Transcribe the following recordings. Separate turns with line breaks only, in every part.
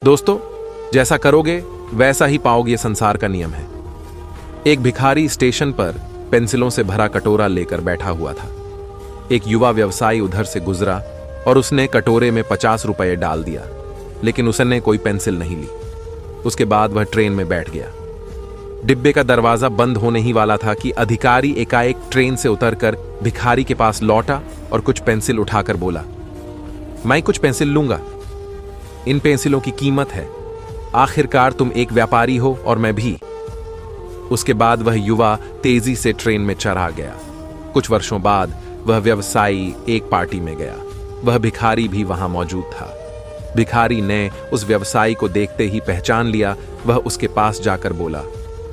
दोस्तों, जैसा करोगे वैसा ही पाओगे, ये संसार का नियम है। एक भिखारी स्टेशन पर पेंसिलों से भरा कटोरा लेकर बैठा हुआ था। एक युवा व्यवसायी उधर से गुजरा और उसने कटोरे में 50 रुपये डाल दिया, लेकिन उसने कोई पेंसिल नहीं ली। उसके बाद वह ट्रेन में बैठ गया। डिब्बे का दरवाजा बंद होने ही वाला था कि अधिकारी एकाएक ट्रेन से उतरकर भिखारी के पास लौटा और कुछ पेंसिल उठाकर बोला, मैं कुछ पेंसिल लूंगा। इन पेंसिलों की कीमत है। आखिरकार तुम एक व्यापारी हो और मैं भी। उसके बाद वह युवा तेजी से ट्रेन में चढ़ा गया। कुछ वर्षों बाद वह व्यवसायी एक पार्टी में गया। वह भिखारी भी वहां मौजूद था। भिखारी ने उस व्यवसायी को देखते ही पहचान लिया। वह उसके पास जाकर बोला,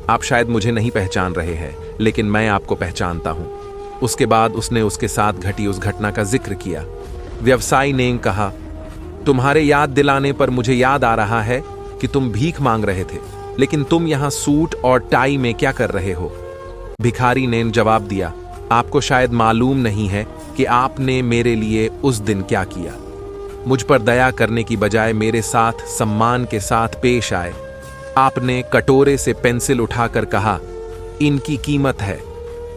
आप शायद मुझे नहीं पहचान रहे हैं, लेकिन मैं आपको पहचानता हूं। उसके बाद उसने उसके साथ घटी उस घटना का जिक्र किया। व्यवसायी ने कहा, तुम्हारे याद दिलाने पर मुझे याद आ रहा है कि तुम भीख मांग रहे थे, लेकिन तुम यहां सूट और टाई में क्या कर रहे हो? भिखारी ने जवाब दिया, आपको शायद मालूम नहीं है कि आपने मेरे लिए उस दिन क्या किया। मुझ पर दया करने की बजाय मेरे साथ सम्मान के साथ पेश आए। आपने कटोरे से पेंसिल उठाकर कहा, इनकी कीमत है।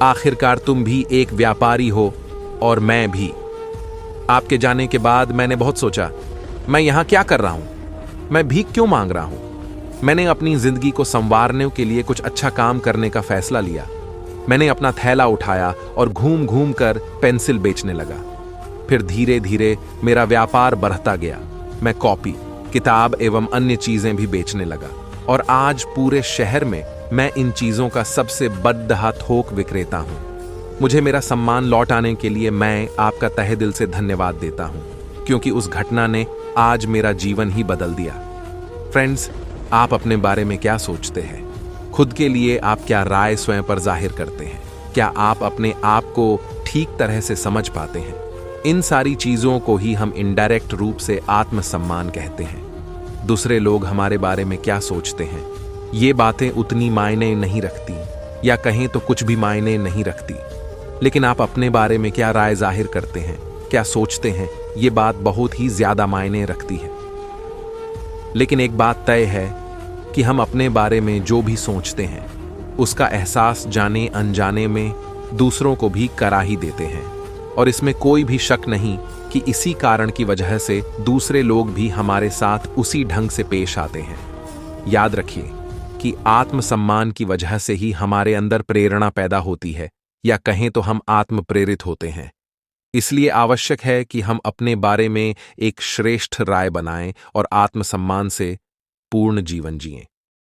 आखिरकार तुम भी एक व्यापारी हो और मैं भी। आपके जाने के बाद मैंने बहुत सोचा, मैं यहां क्या कर रहा हूं? मैं भीख क्यों मांग रहा हूं? मैंने अपनी जिंदगी को संवारने के लिए कुछ अच्छा काम करने का फैसला लिया। मैंने अपना थैला उठाया और घूम घूम कर पेंसिल बेचने लगा। फिर धीरे धीरे मेरा व्यापार बढ़ता गया। मैं कॉपी, किताब एवं अन्य चीजें भी बेचने लगा और आज पूरे शहर में मैं इन चीजों का सबसे बड़ा थोक विक्रेता हूं। मुझे मेरा सम्मान लौट आने के लिए मैं आपका तहे दिल से धन्यवाद देता हूं, क्योंकि उस घटना ने आज मेरा जीवन ही बदल दिया। फ्रेंड्स, आप अपने बारे में क्या सोचते हैं? खुद के लिए आप क्या राय स्वयं पर जाहिर करते हैं? क्या आप अपने आप को ठीक तरह से समझ पाते हैं? इन सारी चीजों को ही हम इनडायरेक्ट रूप से आत्मसम्मान कहते हैं। दूसरे लोग हमारे बारे में क्या सोचते हैं, ये बातें उतनी मायने नहीं रखती, या कहें तो कुछ भी मायने नहीं रखती। लेकिन आप अपने बारे में क्या राय जाहिर करते हैं, क्या सोचते हैं, ये बात बहुत ही ज्यादा मायने रखती है। लेकिन एक बात तय है कि हम अपने बारे में जो भी सोचते हैं, उसका एहसास जाने अनजाने में दूसरों को भी करा ही देते हैं। और इसमें कोई भी शक नहीं कि इसी कारण की वजह से दूसरे लोग भी हमारे साथ उसी ढंग से पेश आते हैं। याद रखिए कि आत्मसम्मान की वजह से ही हमारे अंदर प्रेरणा पैदा होती है, या कहें तो हम आत्म प्रेरित होते हैं। इसलिए आवश्यक है कि हम अपने बारे में एक श्रेष्ठ राय बनाएं और आत्मसम्मान से पूर्ण जीवन जिएं।